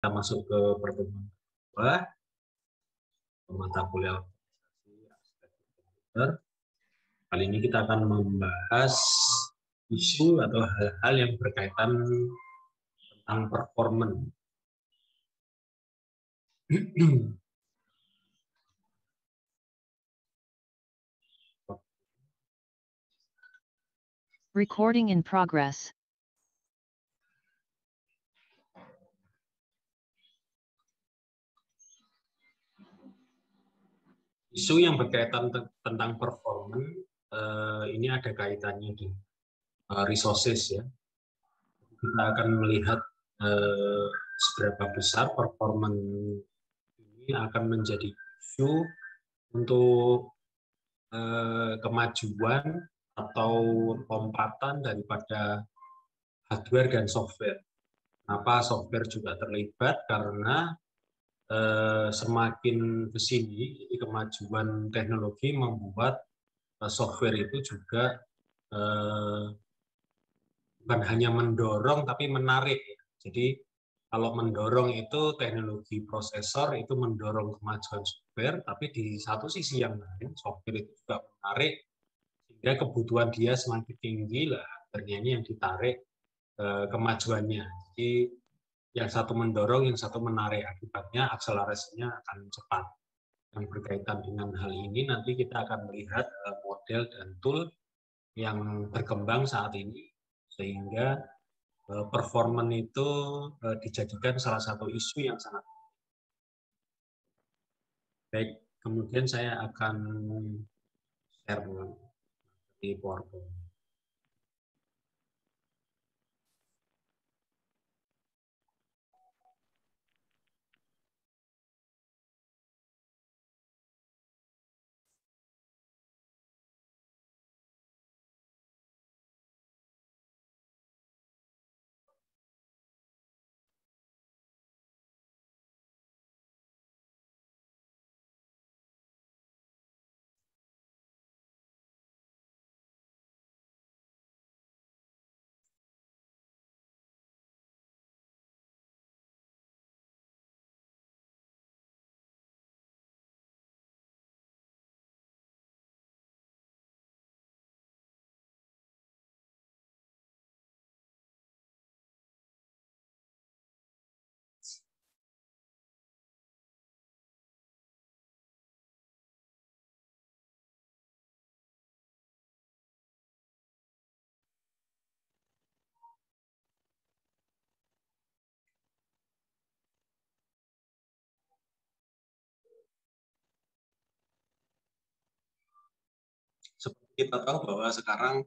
Kita masuk ke pertemuan kedua, mata kuliah aspek komputer. Kali ini kita akan membahas isu atau hal-hal yang berkaitan tentang performance. Recording in progress. Isu yang berkaitan tentang performance ini ada kaitannya di resources ya. Kita akan melihat seberapa besar performance ini akan menjadi isu untuk kemajuan atau lompatan daripada hardware dan software. Kenapa software juga terlibat? Karena semakin ke sini kemajuan teknologi membuat software itu juga bukan hanya mendorong tapi menarik. Jadi kalau mendorong itu teknologi prosesor itu mendorong kemajuan software, tapi di satu sisi yang lain software itu juga menarik sehingga kebutuhan dia semakin tinggi lah, akhirnya ini yang ditarik kemajuannya. Jadi yang satu mendorong, yang satu menarik, akibatnya akselerasinya akan cepat. Yang berkaitan dengan hal ini nanti kita akan melihat model dan tool yang berkembang saat ini sehingga performance itu dijadikan salah satu isu yang sangat baik. Kemudian saya akan share di PowerPoint. Seperti kita tahu bahwa sekarang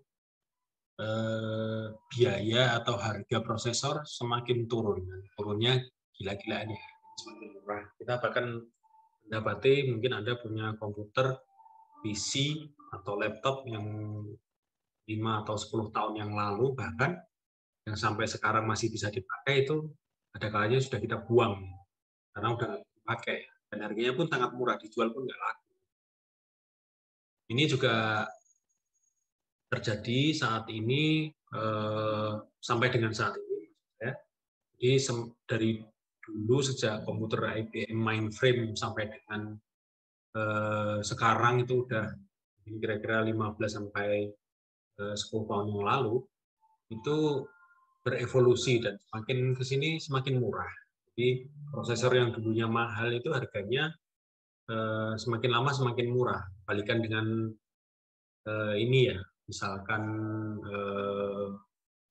biaya atau harga prosesor semakin turun, turunnya gila-gilaan ya, semakin murah. Kita bahkan mendapati mungkin Anda punya komputer, PC atau laptop yang 5 atau 10 tahun yang lalu bahkan yang sampai sekarang masih bisa dipakai itu ada kalanya sudah kita buang karena udah nggak dipakai dan harganya pun sangat murah, dijual pun nggak laku. Ini juga terjadi saat ini sampai dengan saat ini ya. Jadi dari dulu sejak komputer IBM mainframe sampai dengan sekarang itu udah kira-kira 15 sampai 10 tahun yang lalu itu berevolusi dan semakin ke sini semakin murah. Jadi prosesor yang dulunya mahal itu harganya semakin lama semakin murah. Balikan dengan ini ya, misalkan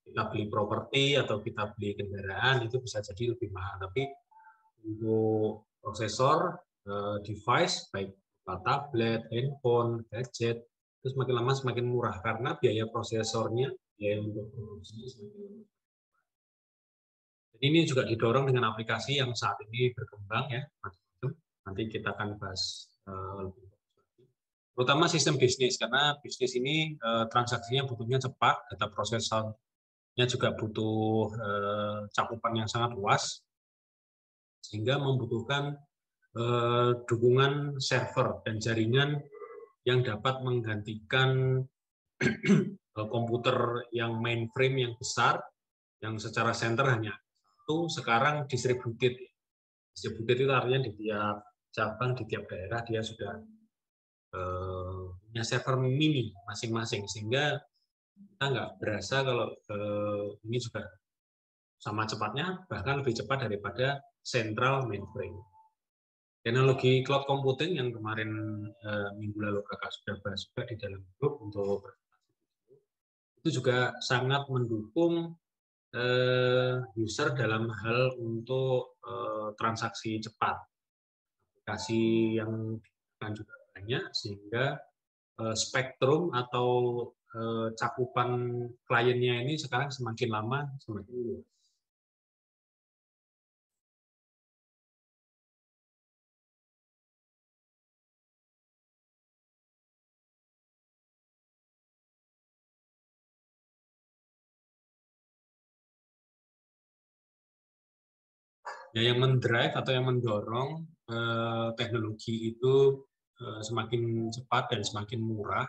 kita beli properti atau kita beli kendaraan itu bisa jadi lebih mahal. Tapi untuk prosesor, device baik tablet, handphone, gadget itu semakin lama semakin murah karena biaya prosesornya, biaya untuk produksinya semakin murah. Ini juga didorong dengan aplikasi yang saat ini berkembang ya, nanti kita akan bahas lebih lanjut. Terutama sistem bisnis karena bisnis ini transaksinya butuhnya cepat, data prosesornya juga butuh cakupan yang sangat luas, sehingga membutuhkan dukungan server dan jaringan yang dapat menggantikan komputer yang mainframe yang besar, yang secara center hanya satu, sekarang distributed. Distributed itu artinya di tiap cabang, di tiap daerah dia sudah punya server mini masing-masing, sehingga kita nggak berasa kalau ini juga sama cepatnya, bahkan lebih cepat daripada central mainframe. Teknologi cloud computing yang kemarin minggu lalu kakak sudah bahas juga di dalam grup untuk itu juga sangat mendukung user dalam hal untuk transaksi cepat. Aplikasi yang digunakan juga banyak, sehingga spektrum atau cakupan kliennya ini sekarang semakin lama semakin luas. Ya, yang mendrive atau yang mendorong teknologi itu semakin cepat dan semakin murah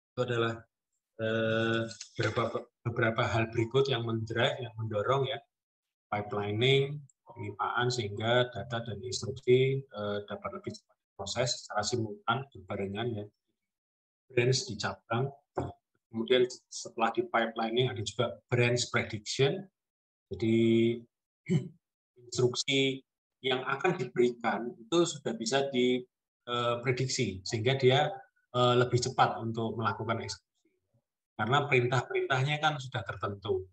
itu adalah beberapa hal berikut yang mendrive, yang mendorong ya, pipelining, pemipaan sehingga data dan instruksi dapat lebih cepat diproses secara simultan berbarengan ya, branch di cabang. Kemudian setelah di pipelining ada juga branch prediction. Jadi instruksi yang akan diberikan itu sudah bisa diprediksi sehingga dia lebih cepat untuk melakukan eksekusi. Karena perintah-perintahnya kan sudah tertentu.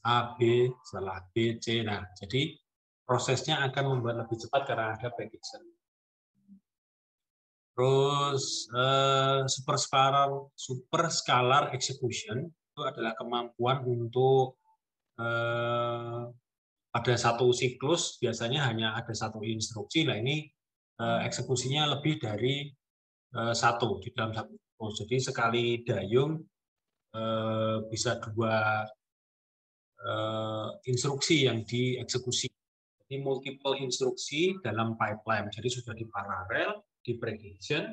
A, B, setelah B, C. Nah, jadi prosesnya akan membuat lebih cepat karena ada prediction. Terus super scalar execution itu adalah kemampuan untuk pada satu siklus biasanya hanya ada satu instruksi. Nah, ini eksekusinya lebih dari satu di dalam satu siklus. Jadi sekali dayung bisa dua instruksi yang dieksekusi. Jadi multiple instruksi dalam pipeline. Jadi sudah di paralel, di prediction,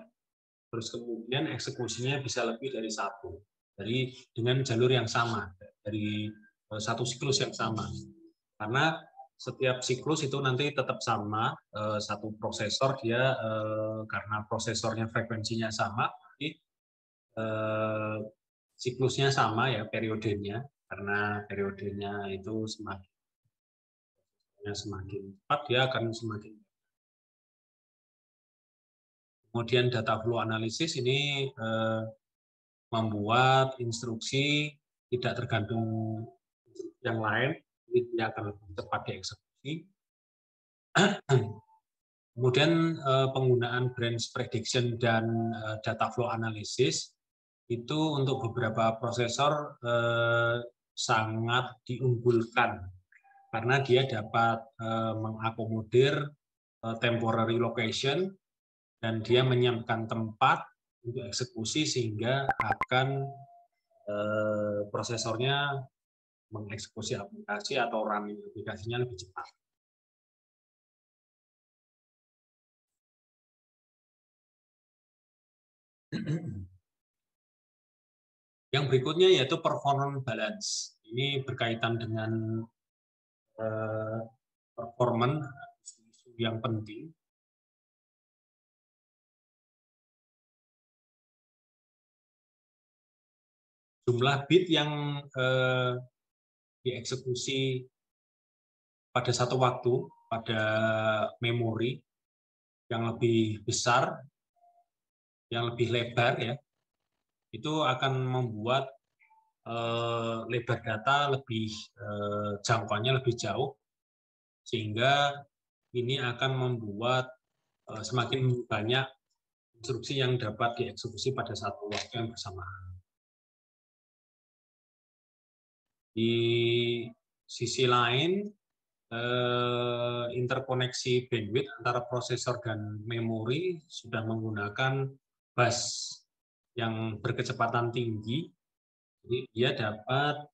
terus kemudian eksekusinya bisa lebih dari satu. Jadi dengan jalur yang sama, dari satu siklus yang sama. Karena setiap siklus itu nanti tetap sama, satu prosesor dia karena prosesornya frekuensinya sama, jadi siklusnya sama ya, periodenya, karena periodenya itu semakin cepat dia akan semakin. Kemudian data flow analysis ini membuat instruksi tidak tergantung yang lain, jadi dia akan lebih cepat dieksekusi. Kemudian penggunaan branch prediction dan data flow analysis itu untuk beberapa prosesor sangat diunggulkan karena dia dapat mengakomodir temporary location dan dia menyiapkan tempat untuk eksekusi sehingga akan prosesornya mengeksekusi aplikasi atau running aplikasinya lebih cepat. Yang berikutnya yaitu performance balance. Ini berkaitan dengan performance yang penting. Jumlah bit yang dieksekusi pada satu waktu pada memori yang lebih besar, yang lebih lebar ya, itu akan membuat lebar data lebih jangkauannya lebih jauh, sehingga ini akan membuat semakin banyak instruksi yang dapat dieksekusi pada satu waktu yang bersamaan. Di sisi lain, interkoneksi bandwidth antara prosesor dan memori sudah menggunakan bus yang berkecepatan tinggi. Jadi dia dapat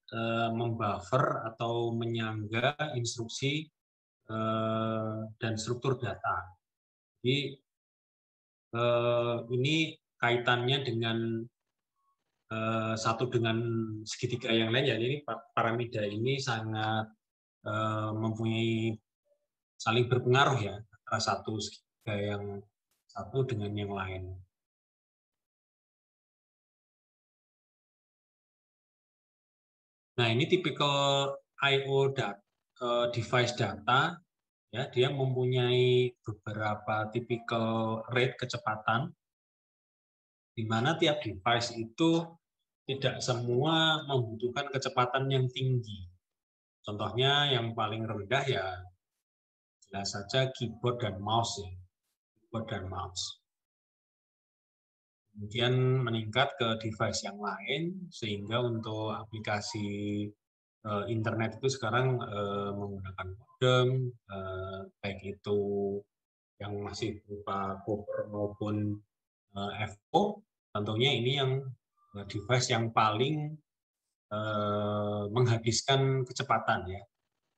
membuffer atau menyangga instruksi dan struktur data. Jadi ini kaitannya dengan satu dengan segitiga yang lain, ya. Ini piramida ini sangat mempunyai saling berpengaruh ya antara satu segitiga yang satu dengan yang lain. Nah, ini tipikal I/O device data, ya, dia mempunyai beberapa tipikal rate kecepatan, di mana tiap device itu tidak semua membutuhkan kecepatan yang tinggi. Contohnya yang paling rendah ya jelas saja keyboard dan mouse ya, keyboard dan mouse. Kemudian meningkat ke device yang lain, sehingga untuk aplikasi internet itu sekarang menggunakan modem, baik itu yang masih berupa copper maupun FO. Tentunya ini yang device yang paling menghabiskan kecepatan ya,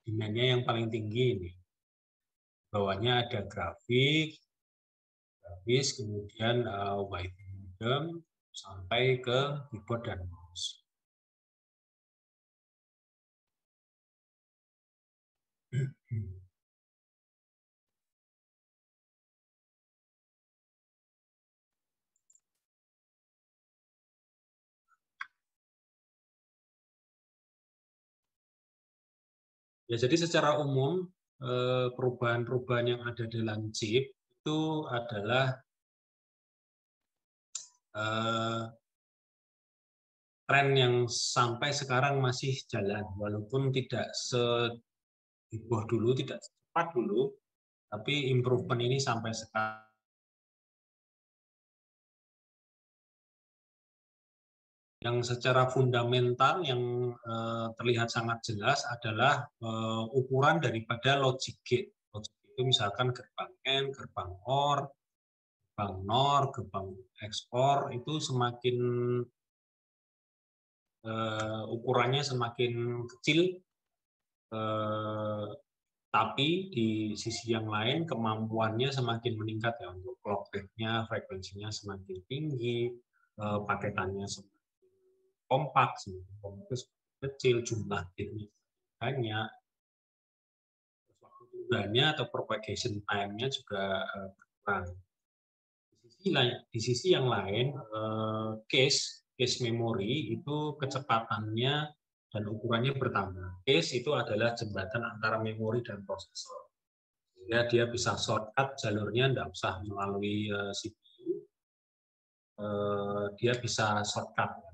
demand-nya yang paling tinggi ini. Bawahnya ada grafis, kemudian Wi-Fi modem, sampai ke keyboard dan mouse. Ya, jadi secara umum perubahan-perubahan yang ada dalam chip itu adalah tren yang sampai sekarang masih jalan, walaupun tidak seheboh dulu, tidak secepat dulu, tapi improvement ini sampai sekarang. Yang secara fundamental yang terlihat sangat jelas adalah ukuran daripada logic gate. Logic itu misalkan gerbang AND, gerbang OR, gerbang NOR, gerbang XOR itu semakin ukurannya semakin kecil, tapi di sisi yang lain kemampuannya semakin meningkat ya, untuk clock rate-nya, frekuensinya semakin tinggi, paketannya semakin kompak, semakin kecil, jumlah bitnya banyak, waktu tunggunya atau propagation time-nya juga berkurang. Di sisi yang lain, cache memori itu kecepatannya dan ukurannya bertambah. Cache itu adalah jembatan antara memori dan prosesor, sehingga dia bisa shortcut jalurnya, tidak usah melalui CPU, dia bisa shortcut,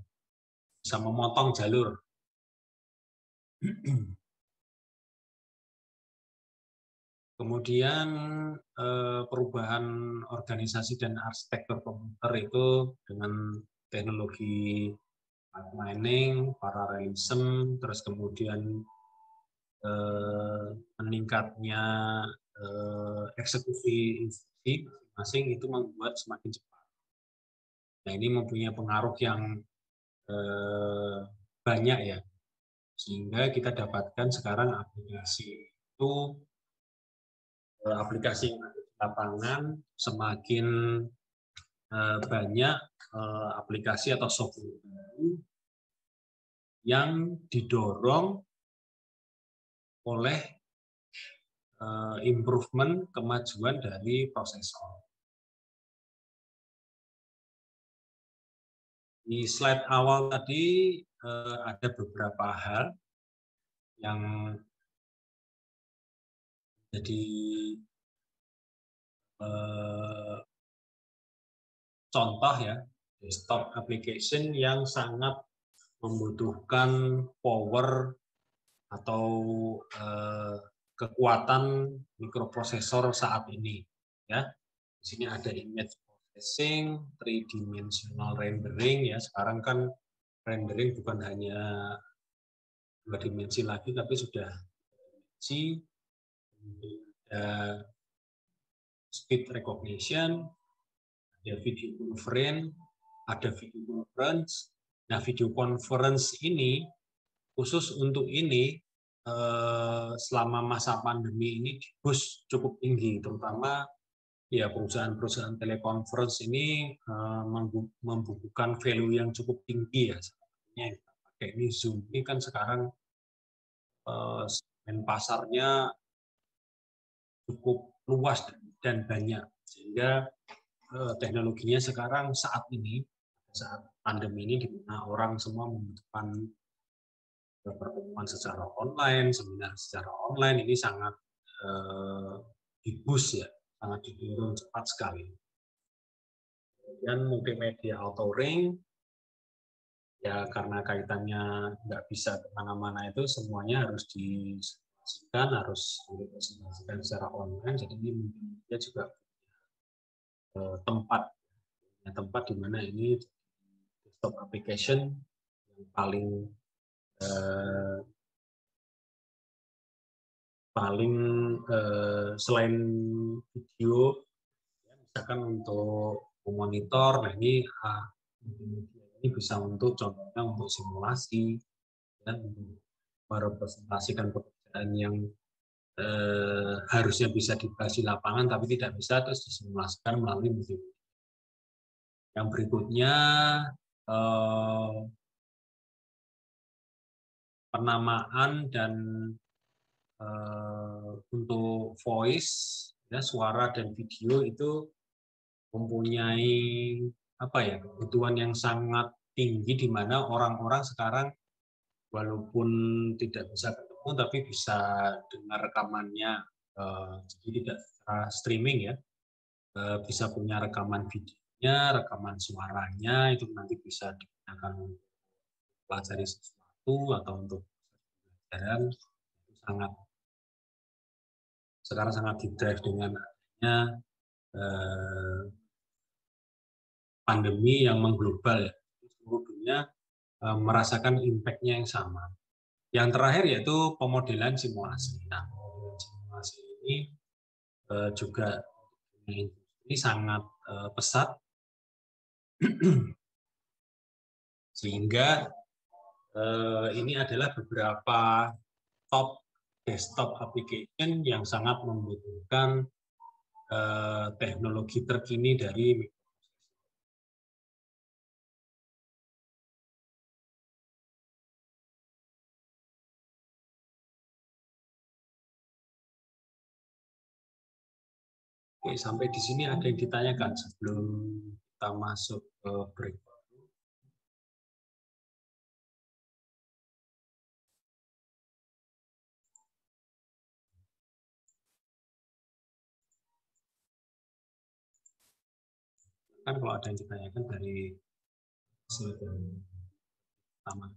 bisa memotong jalur. Kemudian perubahan organisasi dan arsitektur komputer itu dengan teknologi mining, paralelism, terus kemudian meningkatnya eksekusi instruksi masing-masing itu membuat semakin cepat. Nah, ini mempunyai pengaruh yang banyak ya, sehingga kita dapatkan sekarang aplikasi itu, aplikasi yang ada di lapangan semakin banyak aplikasi atau software baru yang didorong oleh improvement kemajuan dari prosesor. Di slide awal tadi ada beberapa hal yang jadi contoh ya, desktop application yang sangat membutuhkan power atau kekuatan mikroprosesor saat ini. Ya, di sini ada image processing, 3-dimensional rendering ya. Sekarang kan rendering bukan hanya 2 dimensi lagi, tapi sudah dimensi. Ada speed recognition, ada video conference. Nah, video conference ini khusus untuk ini selama masa pandemi ini boost cukup tinggi, terutama ya perusahaan-perusahaan telekonferensi ini membukukan value yang cukup tinggi ya. Sebenarnya kita pakai ini Zoom ini kan sekarang segmen pasarnya cukup luas dan banyak, sehingga teknologinya sekarang saat pandemi ini, di mana orang semua membutuhkan pertemuan secara online, seminar secara online, ini sangat dibus ya, sangat didorong cepat sekali. Kemudian multimedia authoring, ya karena kaitannya nggak bisa kemana-mana, itu semuanya harus disimulasikan, harus dipresentasikan secara online. Jadi ini multimedia juga tempat di mana ini desktop application yang paling selain video, ya, misalkan untuk memonitor, nah ini bisa untuk contohnya untuk simulasi dan untuk merepresentasikan pekerjaan yang harusnya bisa dibahas di lapangan tapi tidak bisa, terus disimulasikan melalui video. Yang berikutnya penamaan dan untuk voice, ya, suara dan video itu mempunyai kebutuhan yang sangat tinggi, di mana orang-orang sekarang walaupun tidak bisa ketemu tapi bisa dengar rekamannya, jadi tidak secara streaming ya, bisa punya rekaman videonya, rekaman suaranya, itu nanti bisa digunakan untuk pelajari sesuatu atau untuk pelajaran. Itu sekarang sangat di-drive dengan adanya pandemi yang mengglobal ya, seluruh dunia merasakan impact-nya yang sama. Yang terakhir yaitu pemodelan simulasi. Nah, pemodelan simulasi ini juga ini sangat pesat, sehingga ini adalah beberapa top desktop application yang sangat membutuhkan teknologi terkini dari Oke, sampai di sini ada yang ditanyakan sebelum kita masuk ke break. Kan kalau ada yang ditanyakan dari hasil pertama.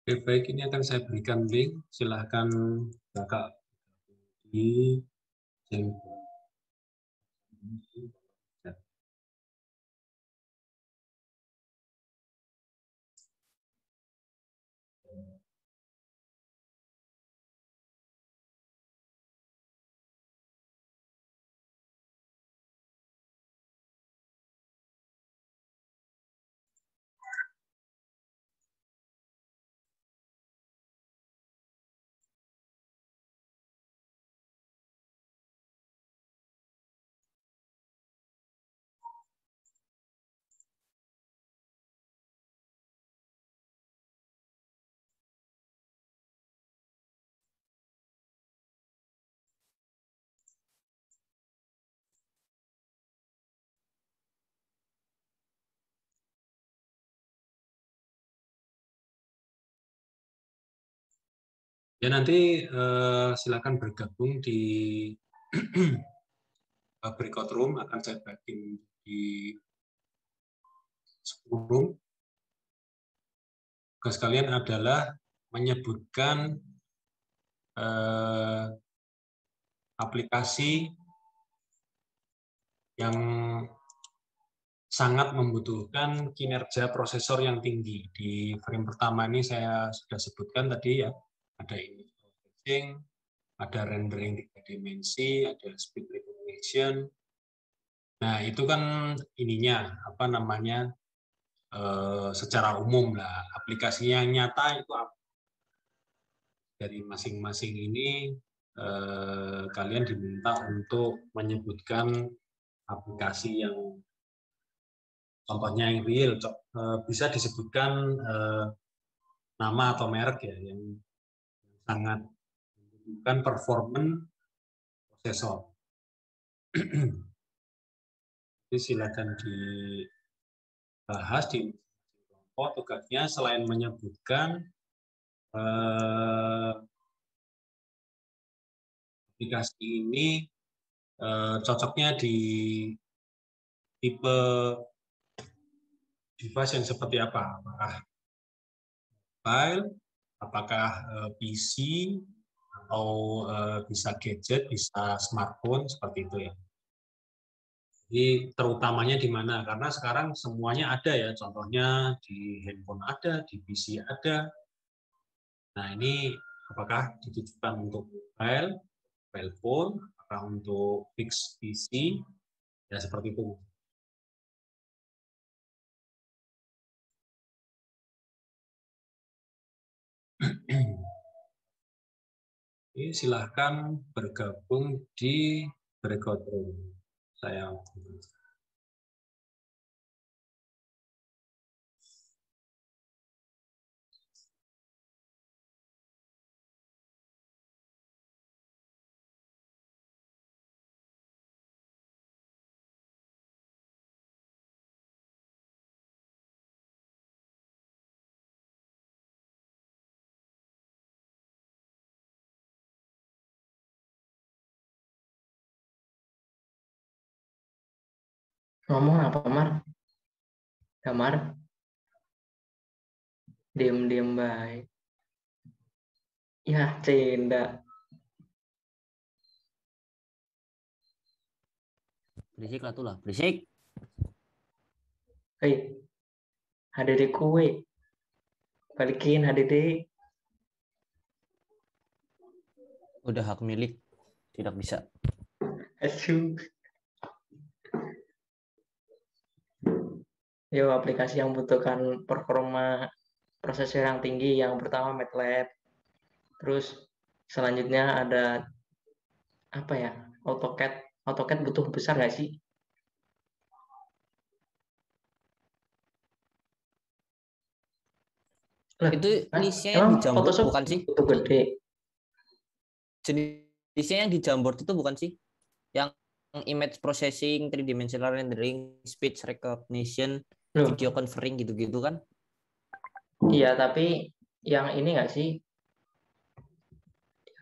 Oke, baik, ini akan saya berikan link. Silahkan Kakak di Ya, nanti silakan bergabung di breakout room, akan saya bagi di 10 room. Tugas kalian adalah menyebutkan aplikasi yang sangat membutuhkan kinerja prosesor yang tinggi. Di frame pertama ini saya sudah sebutkan tadi ya, ada image processing, ada rendering 3 dimensi, ada speed recognition. Nah, itu kan ininya apa namanya secara umum lah. Aplikasinya nyata itu apa? Dari masing-masing ini kalian diminta untuk menyebutkan aplikasi yang contohnya yang real, bisa disebutkan nama atau merek ya yang sangat membutuhkan performance prosesor. Jadi silakan dibahas di kelompok tugasnya selain menyebutkan aplikasi ini cocoknya di tipe device yang seperti apa? Apakah mobile, apakah PC, atau bisa gadget, bisa smartphone, seperti itu ya. Jadi terutamanya di mana? Karena sekarang semuanya ada ya, contohnya di handphone ada, di PC ada. Nah ini apakah ditujukan untuk mobile phone, apakah untuk fix PC, ya seperti itu. Oke, silahkan bergabung di breakout room. Saya Ngomong apa, Mar? Damar? Diem-diem baik. Ya, cenda. Berisik lah tuh lah, berisik. Hei, HDD kue. Balikin HDD. Udah hak milik, tidak bisa. Aduh. Yo, aplikasi yang membutuhkan performa prosesor yang tinggi. Yang pertama MATLAB. Terus selanjutnya ada apa ya? AutoCAD. AutoCAD butuh besar nggak sih? Lah, Itu jenisnya yang emang di Jamboard Photoshop bukan sih? butuh gede? Jenisnya yang di Jamboard itu bukan sih? Yang image processing, 3-dimensional rendering, speech recognition, Loh, video conferring gitu-gitu kan? iya, tapi yang ini nggak sih?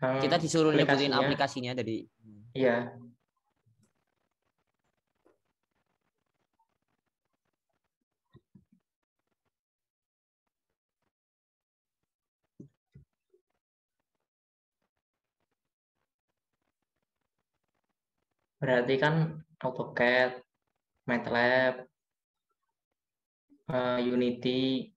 Yang Kita disuruh nyebutin aplikasinya? aplikasinya dari. Iya. Berarti kan AutoCAD, MATLAB, Unity.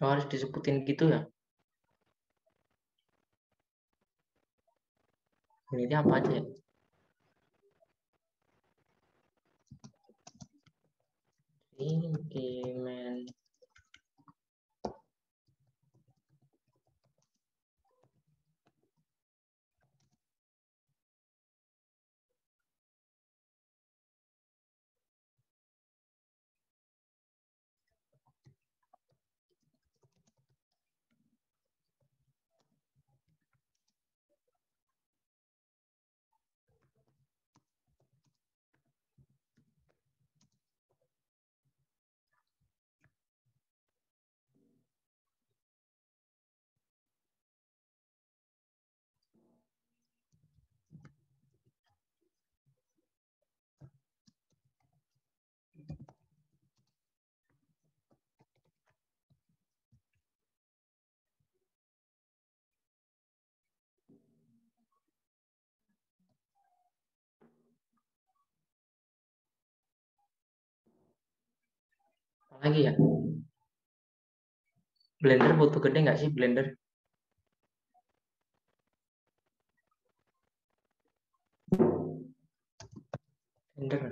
Oh, harus disebutin gitu ya? Unity apa aja ya? Ini Lagi ya. Blender butuh gede nggak sih Blender? Blender.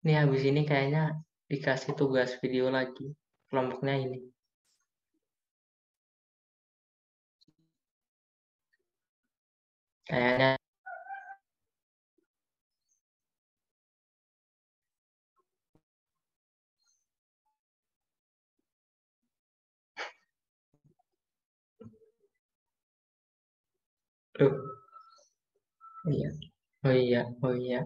Nih habis ini kayaknya dikasih tugas video lagi. Kelompoknya ini. Kayaknya Loh, oh iya. Oh iya, oh iya.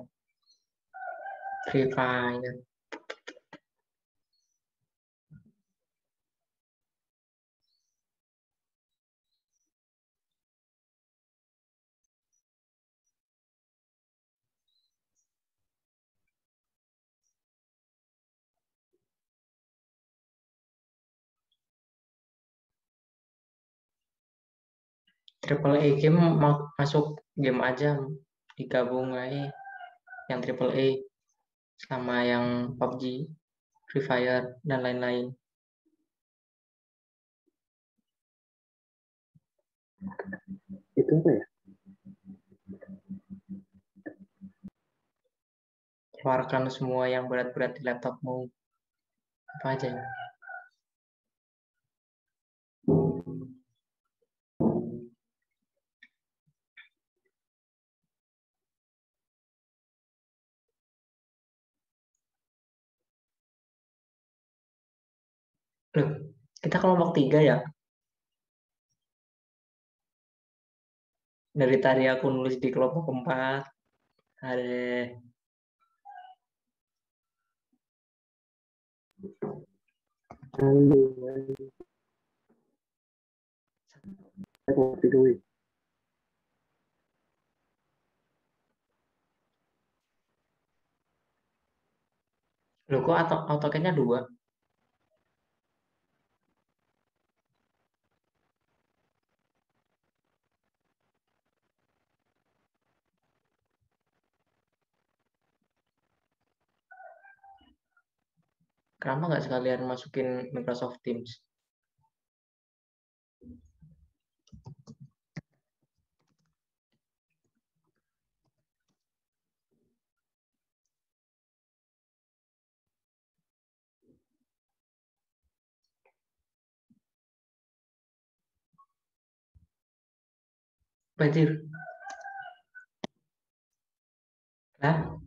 Free Fire. Triple A game masuk game aja digabung aja yang Triple A sama yang PUBG, Free Fire dan lain-lain. Itu apa ya? Keluarkan semua yang berat-berat di laptopmu. Apa aja ya? Loh, kita kelompok 3 ya? Dari tadi aku nulis di kelompok 4. Ada Aku ngerti dulu. Loh, kok AutoCAD-nya 2? Kenapa nggak sekalian masukin Microsoft Teams? Banjir. Lah,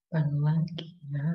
apa lagi ya?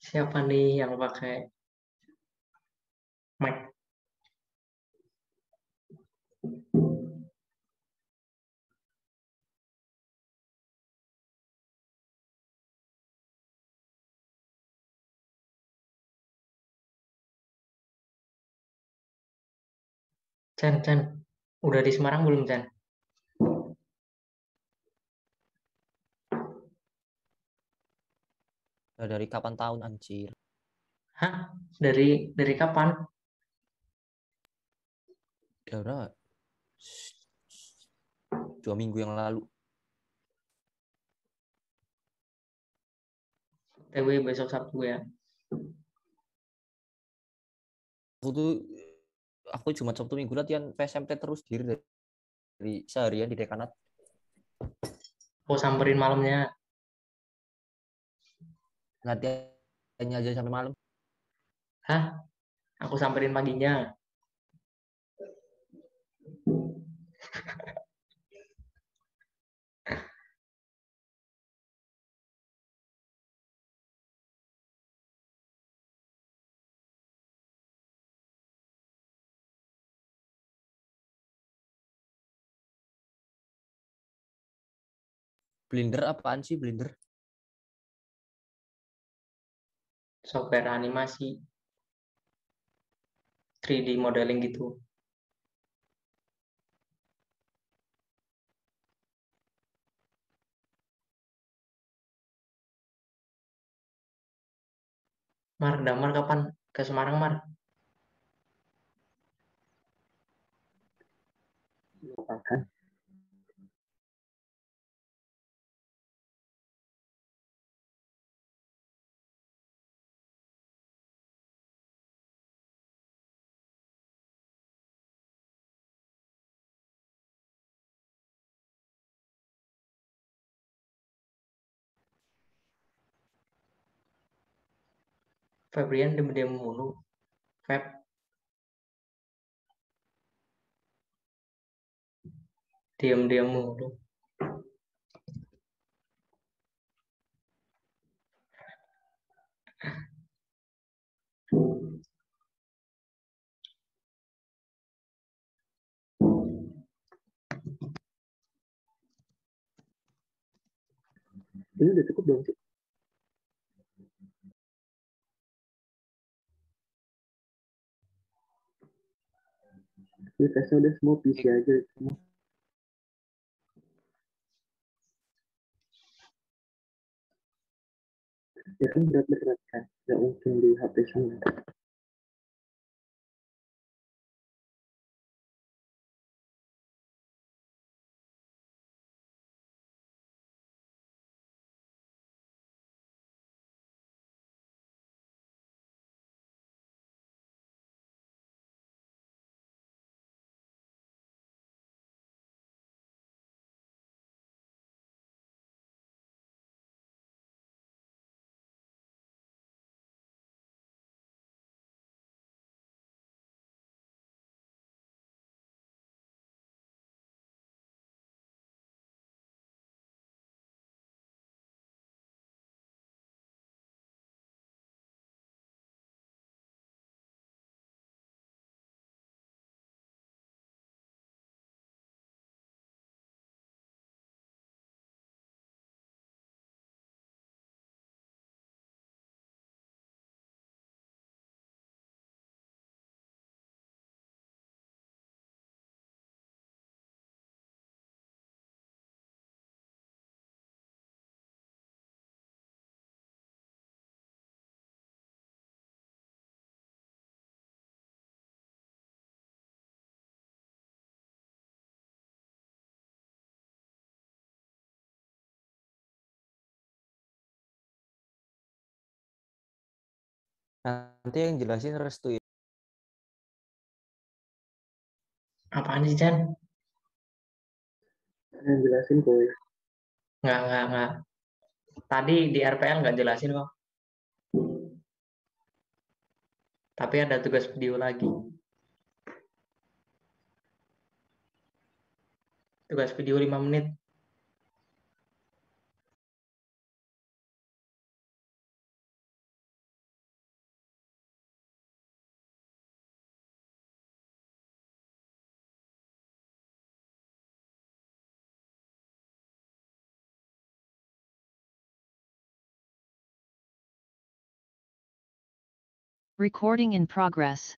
Siapa nih yang pakai Mac? Chan, udah di Semarang belum, Chan? Dari kapan tahun anjir? Hah? Dari kapan? Ya udah 2 minggu yang lalu. TW besok Sabtu ya. Aku cuma Sabtu Minggu latihan PSMT terus dari seharian di dekanat. Aku samperin malamnya. Latihannya aja sampai malam. Hah? Aku samperin paginya. Blender apaan sih Blender? Software animasi 3D modeling gitu. Mar, Damar kapan ke Semarang, Mar? Kapan? Febrian diam-diam mulu. Feb, diam-diam mulu. Ini udah cukup belum sih? Ini tesnya udah semua PC aja semua. Ya kan berat-berat kan, nggak mungkin di HP semua. Nanti yang jelasin Restu ya. Apaan sih, Chan? Yang jelasin kok. Nggak. Tadi di RPL nggak jelasin kok. Tapi ada tugas video lagi. Tugas video 5 menit. Recording in progress.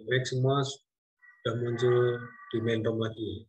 Baik, semua sudah muncul di main room lagi.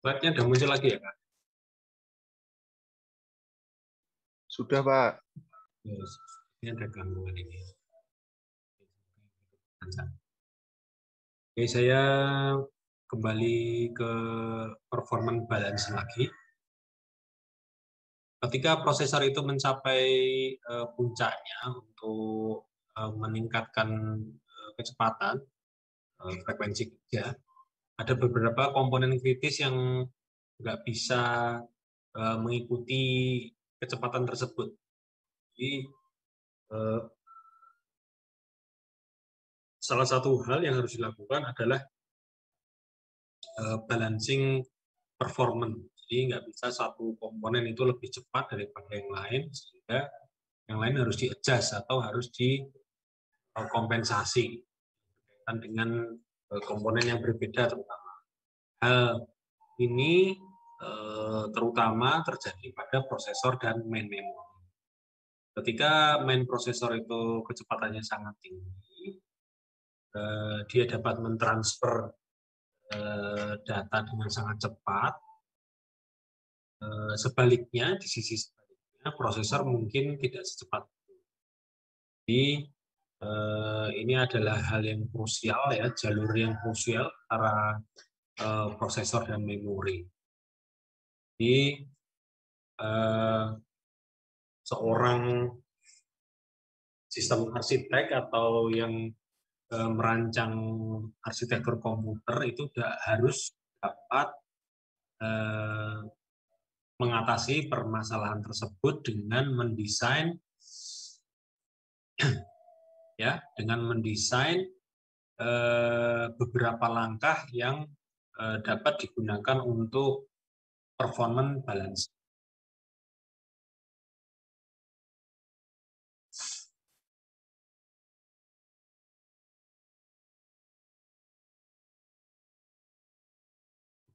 Slide-nya udah muncul lagi ya, Kak? Sudah, Pak. Yes. Ini ada gangguan ini. Oke, saya kembali ke performance balance lagi. Ketika prosesor itu mencapai puncaknya untuk meningkatkan kecepatan, frekuensi kerja, ada beberapa komponen kritis yang nggak bisa mengikuti kecepatan tersebut. Jadi salah satu hal yang harus dilakukan adalah balancing performance. Jadi nggak bisa satu komponen itu lebih cepat daripada yang lain, sehingga yang lain harus di-adjust atau harus dikompensasi dengan komponen yang berbeda terutama. Hal ini terutama terjadi pada prosesor dan main memory. Ketika main prosesor itu kecepatannya sangat tinggi, dia dapat mentransfer data dengan sangat cepat. Sebaliknya, di sisi sebaliknya, prosesor mungkin tidak secepat itu. Jadi, ini adalah hal yang krusial, ya, jalur yang krusial antara prosesor dan memori. Jadi, seorang sistem arsitek atau yang merancang arsitektur komputer itu harus dapat mengatasi permasalahan tersebut dengan mendesain beberapa langkah yang dapat digunakan untuk performance balance.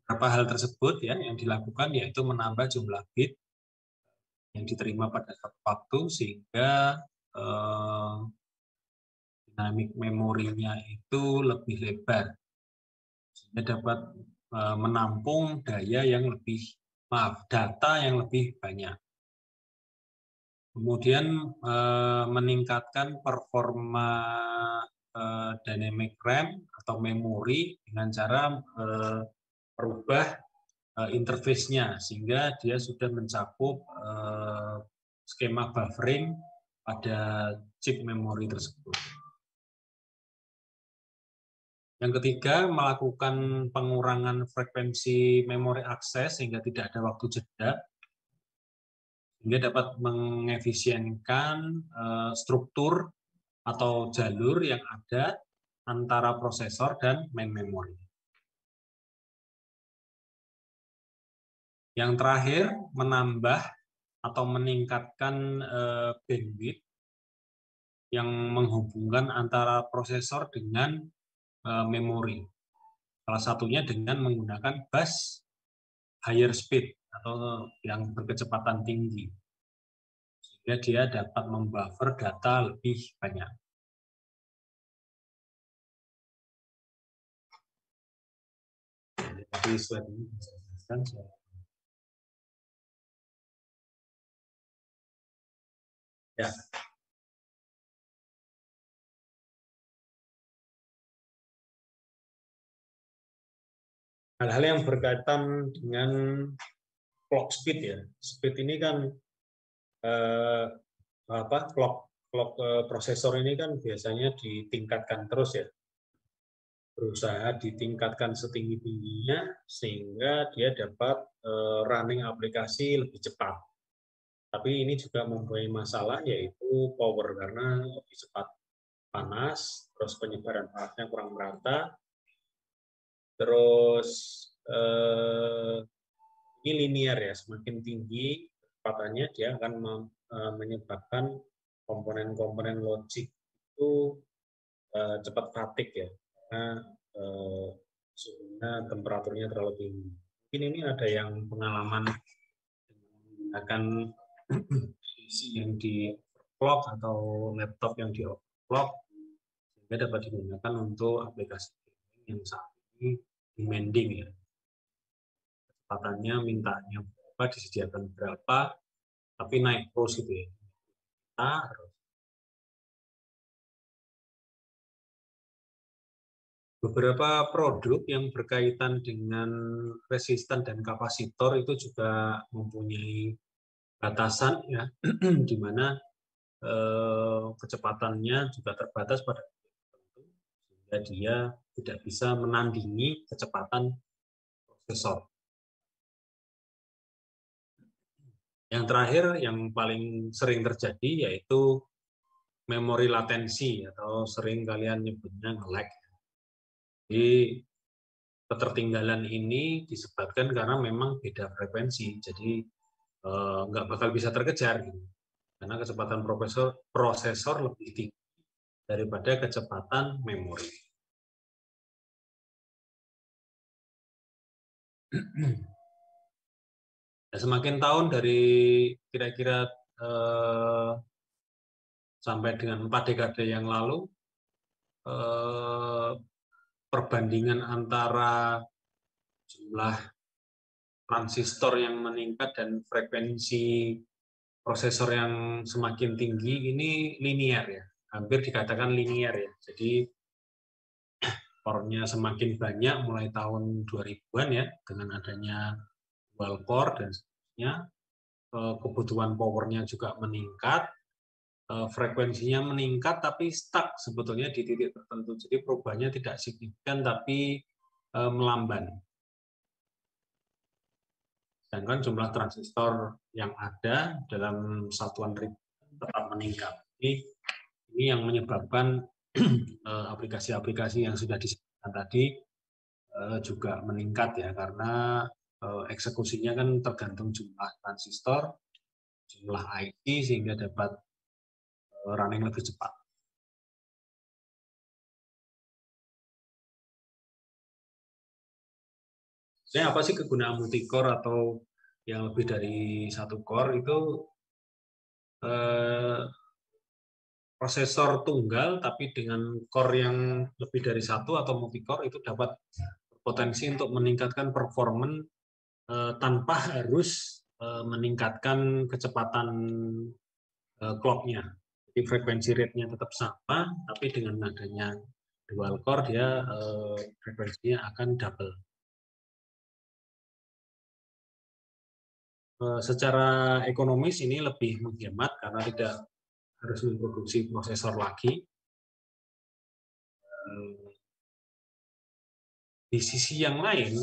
Beberapa hal tersebut ya yang dilakukan yaitu menambah jumlah bit yang diterima pada satu waktu sehingga dinamik memorinya itu lebih lebar sehingga dapat menampung data yang lebih banyak. Kemudian meningkatkan performa dynamic RAM atau memori dengan cara merubah interface-nya sehingga dia sudah mencakup skema buffering pada chip memori tersebut. Yang ketiga, melakukan pengurangan frekuensi memori akses sehingga tidak ada waktu jeda, sehingga dapat mengefisienkan struktur atau jalur yang ada antara prosesor dan main memory. Yang terakhir, menambah atau meningkatkan bandwidth yang menghubungkan antara prosesor dengan memori. Salah satunya dengan menggunakan bus higher speed atau yang berkecepatan tinggi. Sehingga dia dapat membuffer data lebih banyak. Jadi slide ini bisa dijelaskan. Ya. Hal-hal yang berkaitan dengan clock speed ya. Speed ini kan clock prosesor ini kan biasanya ditingkatkan terus ya. Berusaha ditingkatkan setinggi-tingginya sehingga dia dapat running aplikasi lebih cepat. Tapi ini juga mempunyai masalah yaitu power karena lebih cepat panas, terus penyebaran panasnya kurang merata. Terus ini linear ya, semakin tinggi kecepatannya dia akan menyebabkan komponen-komponen logik itu cepat fatigue ya, karena suhunya temperaturnya terlalu tinggi. Mungkin ini ada yang pengalaman menggunakan PC yang di overclock atau laptop yang di overclock sehingga dapat digunakan untuk aplikasi yang saat ini demanding ya. Kecepatannya mintanya berapa, disediakan berapa, tapi naik terus gitu ya. Beberapa produk yang berkaitan dengan resistan dan kapasitor itu juga mempunyai batasan ya, di mana kecepatannya juga terbatas pada tertentu sehingga dia tidak bisa menandingi kecepatan prosesor. Yang terakhir yang paling sering terjadi yaitu memori latensi atau sering kalian nyebutnya nge-lag. Jadi ketertinggalan ini disebabkan karena memang beda frekuensi, jadi nggak bakal bisa terkejar gitu. Karena kecepatan prosesor lebih tinggi daripada kecepatan memori. Nah, semakin tahun dari kira-kira sampai dengan 4 dekade yang lalu, perbandingan antara jumlah transistor yang meningkat dan frekuensi prosesor yang semakin tinggi ini linear ya, hampir dikatakan linear ya. Jadi core-nya semakin banyak mulai tahun 2000-an ya dengan adanya dual core dan sebagainya. kebutuhan powernya juga meningkat, frekuensinya meningkat, tapi stuck sebetulnya di titik tertentu. Jadi perubahannya tidak signifikan, tapi melamban. Sedangkan jumlah transistor yang ada dalam satuan ribuan tetap meningkat. Ini yang menyebabkan aplikasi-aplikasi yang sudah disebutkan tadi juga meningkat ya, karena eksekusinya kan tergantung jumlah transistor, jumlah IC, sehingga dapat running lebih cepat. Sebenarnya apa sih kegunaan multi-core atau yang lebih dari satu core? Itu prosesor tunggal tapi dengan core yang lebih dari satu atau multi-core itu dapat berpotensi untuk meningkatkan performa tanpa harus meningkatkan kecepatan clock-nya. Jadi frekuensi rate-nya tetap sama, tapi dengan adanya dual core dia frekuensinya akan double. Secara ekonomis ini lebih menghemat karena tidak harus memproduksi prosesor lagi. Di sisi yang lain,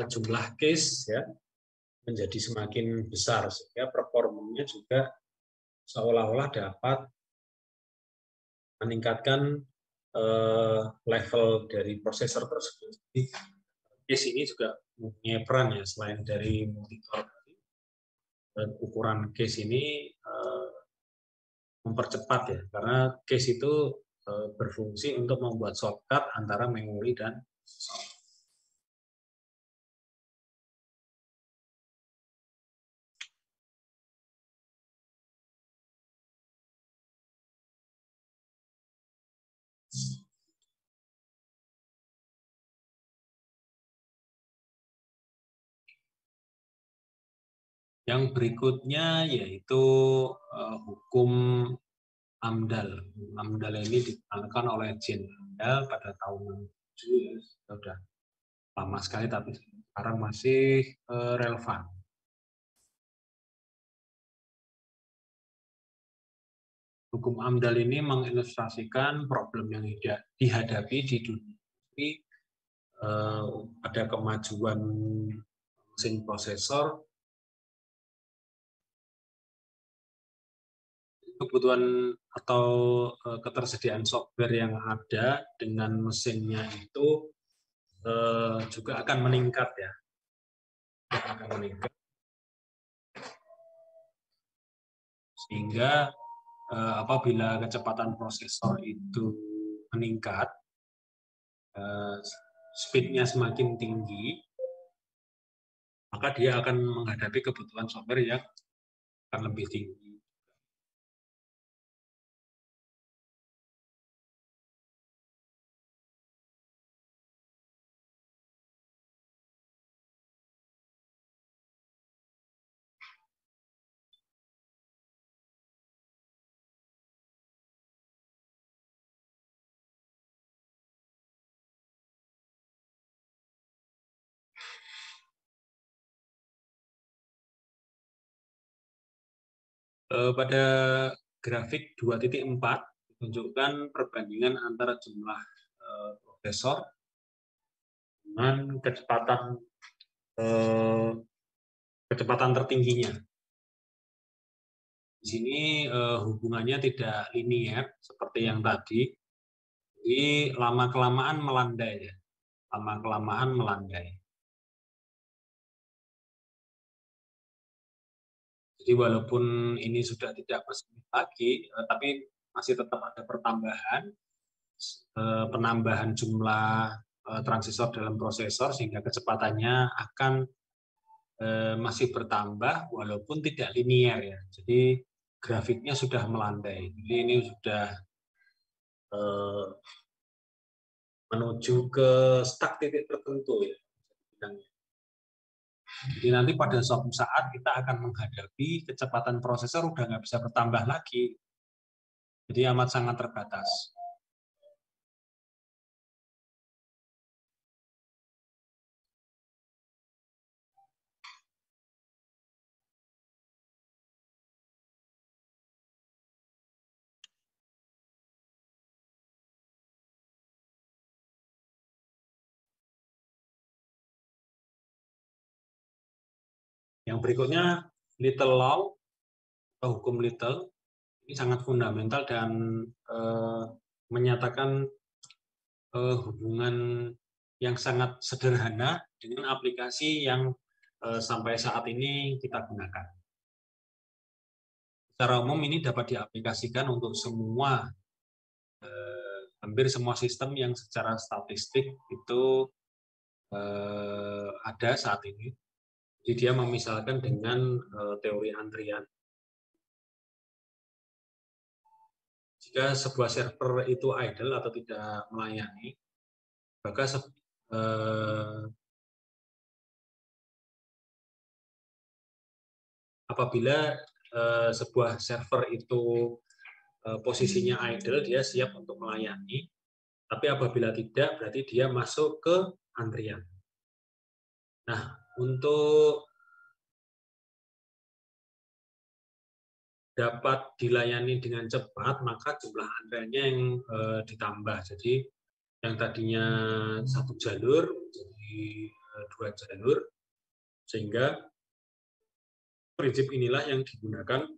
jumlah case ya menjadi semakin besar sehingga performanya juga seolah-olah dapat meningkatkan level dari prosesor tersebut. Jadi, case ini juga mempunyai peran ya, selain dari multi-core. Ukuran case ini mempercepat ya, karena case itu berfungsi untuk membuat shortcut antara memori dan prosesor. Yang berikutnya yaitu hukum AMDAL. AMDAL ini ditekankan oleh Jane AMDAL pada tahun 67, ya, sudah lama sekali tapi sekarang masih relevan. Hukum AMDAL ini mengilustrasikan problem yang dihadapi di dunia. Ada kemajuan mesin prosesor, kebutuhan atau ketersediaan software yang ada dengan mesinnya itu juga akan meningkat ya, akan meningkat, sehingga apabila kecepatan prosesor itu meningkat, speednya semakin tinggi, maka dia akan menghadapi kebutuhan software yang akan lebih tinggi. Pada grafik 2.4 ditunjukkan perbandingan antara jumlah prosesor dengan kecepatan tertingginya. Di sini hubungannya tidak linier seperti yang tadi, jadi lama-kelamaan melandai ya, lama-kelamaan melandai. Jadi walaupun ini sudah tidak bersemi lagi, tapi masih tetap ada penambahan jumlah transistor dalam prosesor sehingga kecepatannya akan masih bertambah walaupun tidak linier ya. Jadi grafiknya sudah melandai. Jadi ini sudah menuju ke stuck titik tertentu ya. Jadi nanti pada suatu saat kita akan menghadapi kecepatan prosesor udah nggak bisa bertambah lagi. Jadi amat sangat terbatas. Yang berikutnya Little Law atau hukum Little. Ini sangat fundamental dan menyatakan hubungan yang sangat sederhana dengan aplikasi yang sampai saat ini kita gunakan. Secara umum ini dapat diaplikasikan untuk semua, hampir semua sistem yang secara statistik itu ada saat ini. Jadi dia memisalkan dengan teori antrian. Jika sebuah server itu idle atau tidak melayani, maka apabila sebuah server itu posisinya idle, dia siap untuk melayani. Tapi apabila tidak, berarti dia masuk ke antrian. Nah, untuk dapat dilayani dengan cepat, maka jumlah antriannya yang ditambah. Jadi yang tadinya satu jalur menjadi 2 jalur, sehingga prinsip inilah yang digunakan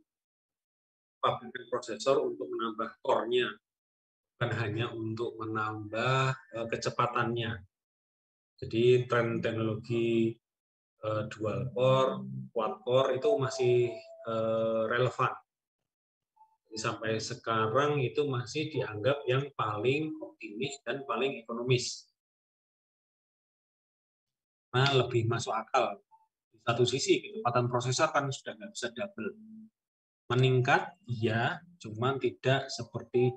pabrikan prosesor untuk menambah core-nya, bukan hanya untuk menambah kecepatannya. Jadi tren teknologi dual core, quad core itu masih relevan. Jadi sampai sekarang itu masih dianggap yang paling optimis dan paling ekonomis. Nah, lebih masuk akal. Di satu sisi, kecepatan prosesor kan sudah nggak bisa double. Meningkat, iya, cuman tidak seperti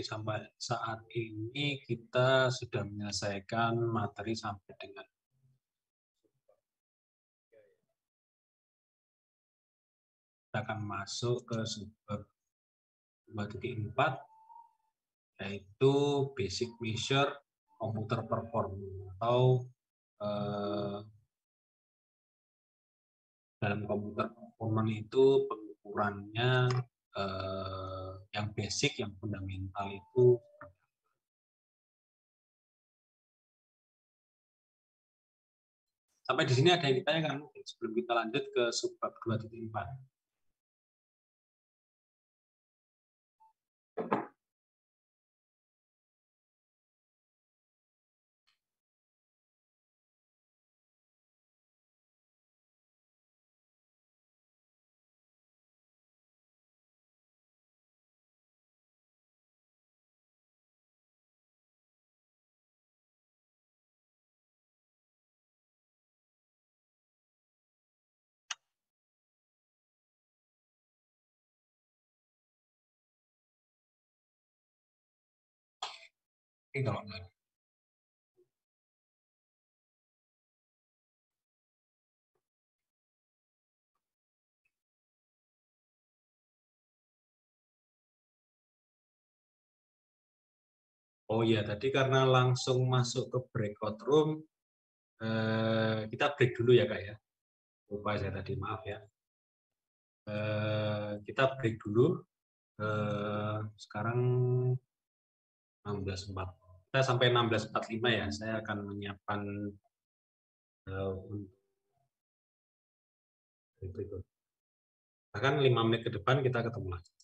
sampai saat ini kita sudah menyelesaikan materi sampai dengan kita akan masuk ke subbab 2.4, yaitu basic measure computer performance atau dalam komputer performance itu pengukurannya yang basic, yang fundamental itu. Sampai di sini ada yang ditanyakan sebelum kita lanjut ke subbab 2.4. Ini kalau enggak. Oh iya, tadi karena langsung masuk ke breakout room, kita break dulu ya Kak ya. Lupa saya tadi, maaf ya. Kita break dulu. Sekarang 16.4. Kita sampai 16.45 ya. Saya akan menyiapkan untuk berikut. Bahkan 5 menit ke depan kita ketemu lagi.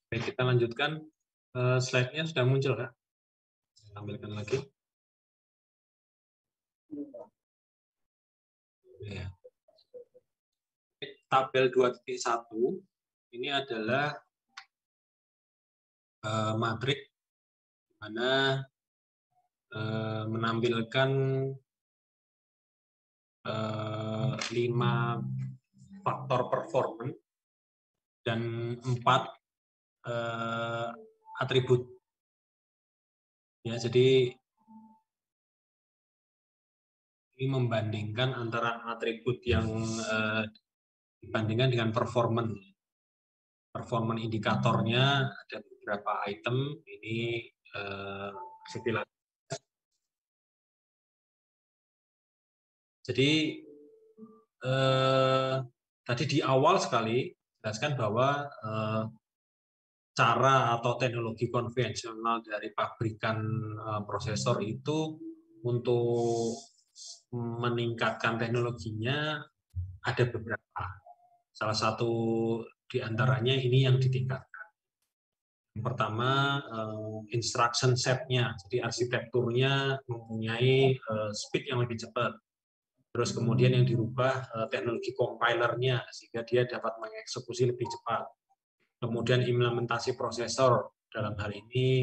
Baik, kita lanjutkan. Slide-nya sudah muncul, Kak. Saya tampilkan lagi. Ya. Tabel 2.1 ini adalah matrik di mana menampilkan 5 faktor performance dan 4 atribut. Ya, jadi ini membandingkan antara atribut yang dibandingkan dengan performance. Performance indikatornya ada beberapa item ini sekilas. Jadi tadi di awal sekali jelaskan bahwa cara atau teknologi konvensional dari pabrikan prosesor itu untuk meningkatkan teknologinya ada beberapa. Salah satu di antaranya ini yang ditingkatkan. Yang pertama, instruction set-nya, jadi arsitekturnya mempunyai speed yang lebih cepat. Terus kemudian yang dirubah teknologi compilernya sehingga dia dapat mengeksekusi lebih cepat. Kemudian implementasi prosesor, dalam hal ini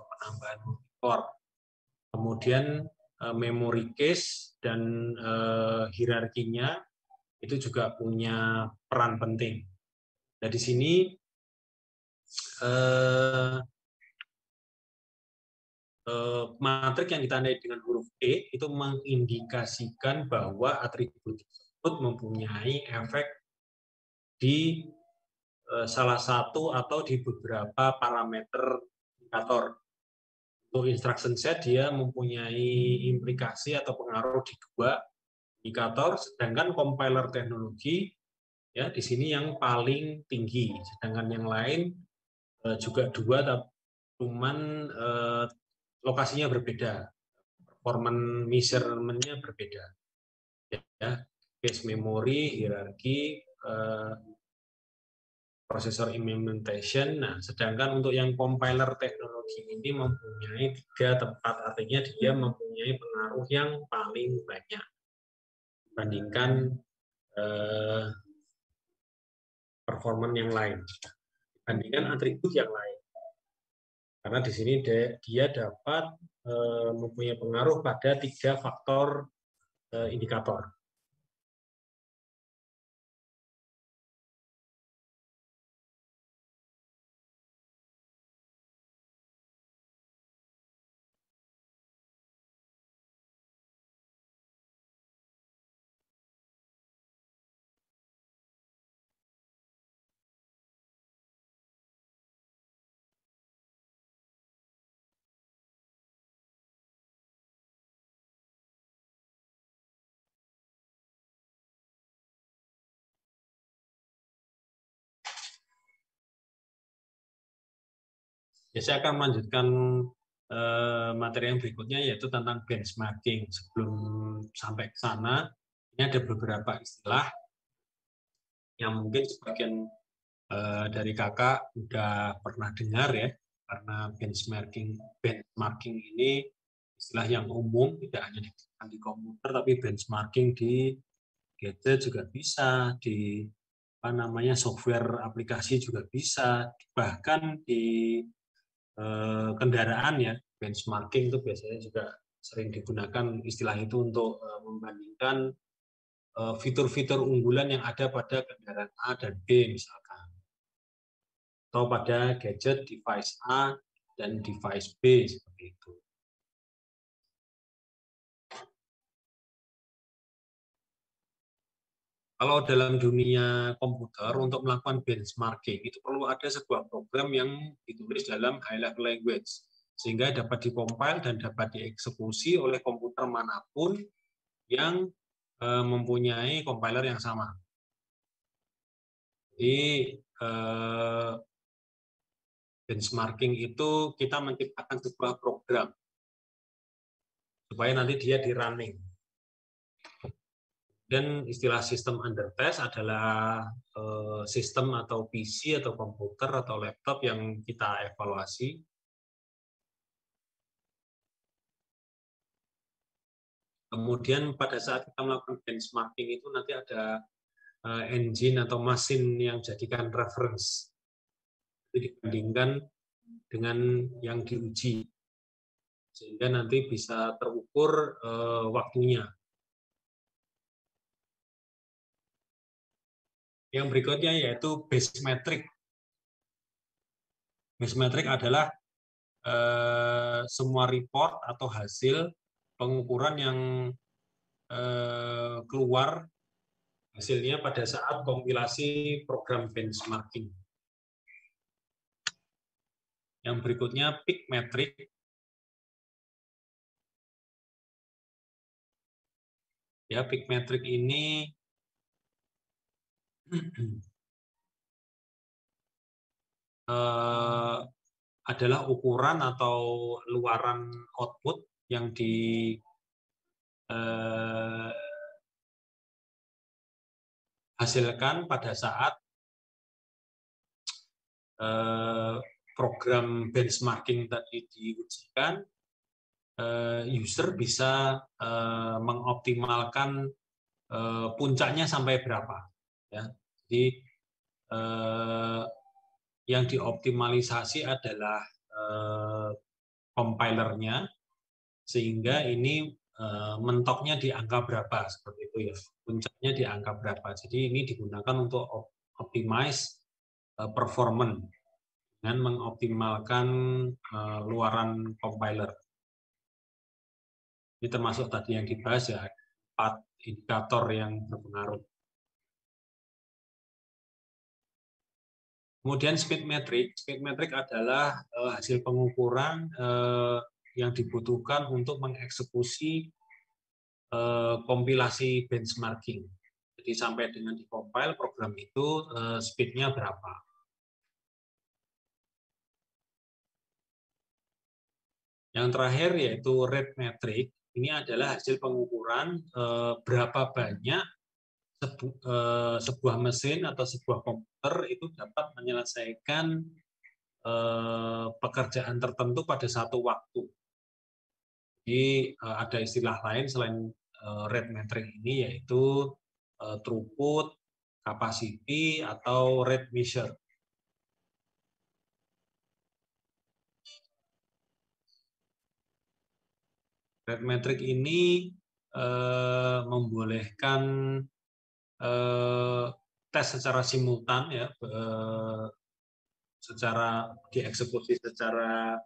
penambahan core. Kemudian memory cache dan hierarkinya itu juga punya peran penting. Nah, di sini matrik yang ditandai dengan huruf E itu mengindikasikan bahwa atribut tersebut mempunyai efek di salah satu atau di beberapa parameter indikator. Untuk instruction set dia mempunyai implikasi atau pengaruh di 2 indikator, sedangkan compiler teknologi ya di sini yang paling tinggi, sedangkan yang lain juga 2, cuman lokasinya berbeda, performance measurement-nya berbeda. Ya, cache memory, hierarki, prosesor implementation. Nah, sedangkan untuk yang compiler teknologi ini mempunyai 3 tempat, artinya dia mempunyai pengaruh yang paling banyak dibandingkan performance yang lain, dibandingkan atribut yang lain. Karena di sini dia dapat mempunyai pengaruh pada 3 faktor indikator. Ya, saya akan melanjutkan materi yang berikutnya, yaitu tentang benchmarking. Sebelum sampai ke sana, ini ada beberapa istilah yang mungkin sebagian dari kakak udah pernah dengar ya, karena benchmarking ini istilah yang umum, tidak hanya digunakan di komputer, tapi benchmarking di gadget juga bisa, di software aplikasi juga bisa, bahkan di kendaraan ya, benchmarking itu biasanya juga sering digunakan istilah itu untuk membandingkan fitur-fitur unggulan yang ada pada kendaraan A dan B misalkan, atau pada gadget device A dan device B seperti itu. Kalau dalam dunia komputer untuk melakukan benchmarking itu perlu ada sebuah program yang ditulis dalam high level language sehingga dapat dikompil dan dapat dieksekusi oleh komputer manapun yang mempunyai compiler yang sama. Jadi benchmarking itu kita menciptakan sebuah program supaya nanti dia di running. Dan istilah sistem under test adalah sistem atau PC atau komputer atau laptop yang kita evaluasi. Kemudian pada saat kita melakukan benchmarking itu nanti ada engine atau mesin yang jadikan reference. Itu dibandingkan dengan yang diuji. Sehingga nanti bisa terukur waktunya. Yang berikutnya yaitu base metric. Base metric adalah semua report atau hasil pengukuran yang keluar hasilnya pada saat kompilasi program benchmarking. Yang berikutnya peak metric. Ya, peak metric ini adalah ukuran atau luaran output yang dihasilkan pada saat program benchmarking tadi diujikan, user bisa mengoptimalkan puncaknya sampai berapa. Ya. Jadi yang dioptimalisasi adalah compilernya, sehingga ini mentoknya di angka berapa, seperti itu ya. Puncaknya di angka berapa. Jadi ini digunakan untuk optimize performance dengan mengoptimalkan luaran compiler. Ini termasuk tadi yang dibahas ya, 4 indikator yang berpengaruh. Kemudian speed metric. Speed metric adalah hasil pengukuran yang dibutuhkan untuk mengeksekusi kompilasi benchmarking. Jadi sampai dengan di-compile program itu speed-nya berapa. Yang terakhir yaitu rate metric. Ini adalah hasil pengukuran berapa banyak sebuah mesin atau sebuah komputer itu dapat menyelesaikan pekerjaan tertentu pada satu waktu. Jadi ada istilah lain selain rate metric ini, yaitu throughput, capacity, atau rate measure. Rate metric ini membolehkan tes secara simultan, ya, secara dieksekusi secara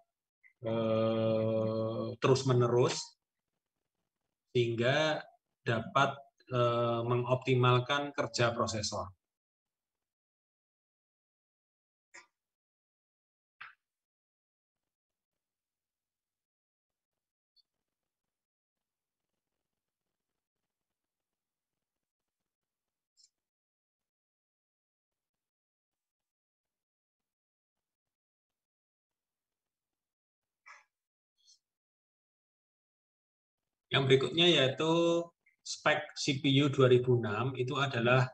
terus-menerus, sehingga dapat mengoptimalkan kerja prosesor. Yang berikutnya yaitu spek CPU 2006, itu adalah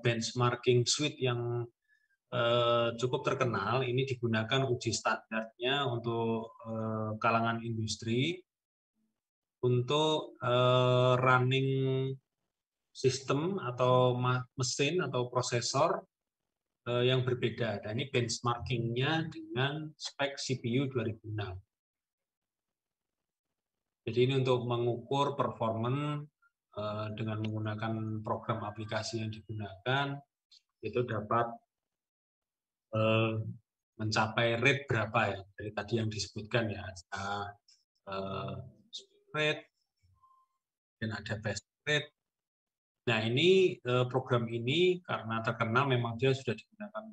benchmarking suite yang cukup terkenal. Ini digunakan uji standarnya untuk kalangan industri untuk running sistem atau mesin atau prosesor yang berbeda. Dan ini benchmarkingnya dengan spek CPU 2006. Jadi ini untuk mengukur performance dengan menggunakan program aplikasi yang digunakan, itu dapat mencapai rate berapa ya, dari tadi yang disebutkan ya, ada speed rate dan ada best rate. Nah ini program ini karena terkenal memang dia sudah digunakan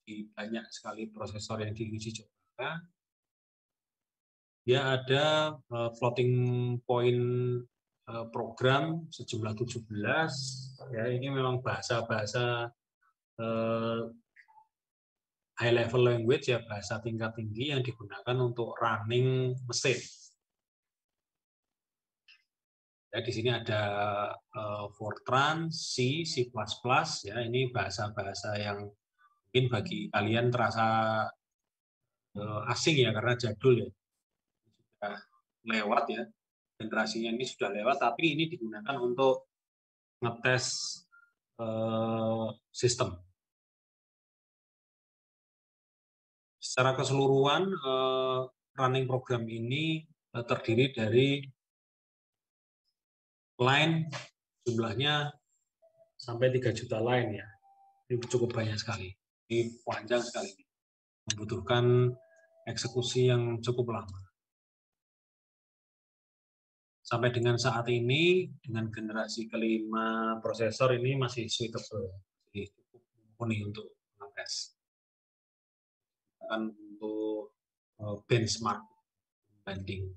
di banyak sekali prosesor yang diuji coba. Dia ada floating point program sejumlah 17. Ya, ini memang bahasa-bahasa high level language, ya, bahasa tingkat tinggi yang digunakan untuk running mesin. Ya, di sini ada Fortran, C, C++, ya ini bahasa-bahasa yang mungkin bagi kalian terasa asing ya karena jadul ya. Sudah lewat ya. Generasinya ini sudah lewat, tapi ini digunakan untuk ngetes sistem. Secara keseluruhan, running program ini terdiri dari line jumlahnya sampai 3 juta line ya. Ini cukup banyak sekali. Ini panjang sekali. Membutuhkan eksekusi yang cukup lama. Sampai dengan saat ini, dengan generasi kelima prosesor ini masih suitable. Jadi cukup mumpuni untuk ngetes. Untuk benchmark banding.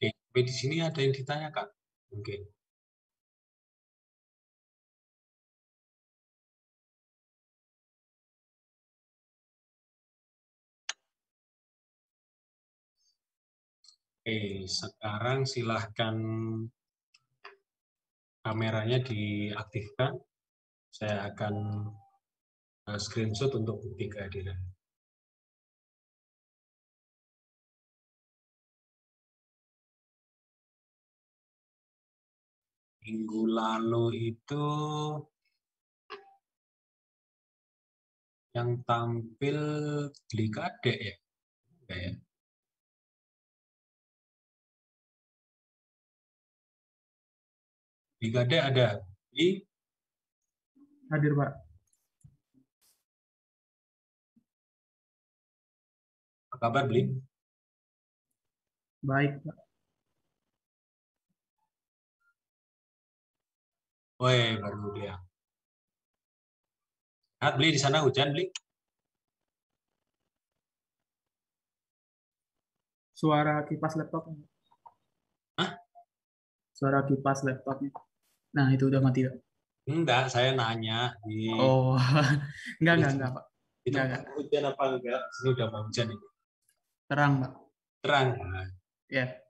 Oke, tapi di sini ada yang ditanyakan mungkin. Oke, sekarang silahkan kameranya diaktifkan. Saya akan screenshot untuk bukti kehadiran. Minggu lalu itu yang tampil Blikade ya? Kayak Blikade ada di Hadir, Pak. apa kabar Blik? Baik, Pak. Woi, baru dia. Nah, Bli di sana hujan, Bli? Suara kipas laptopnya. Hah? Suara kipas laptopnya. Nah, itu udah mati, Pak. Enggak, saya nanya di Oh, enggak, Pak. itu Enggak. hujan apa enggak? Ini udah mau hujan ini. Terang, Pak. Terang. Ya.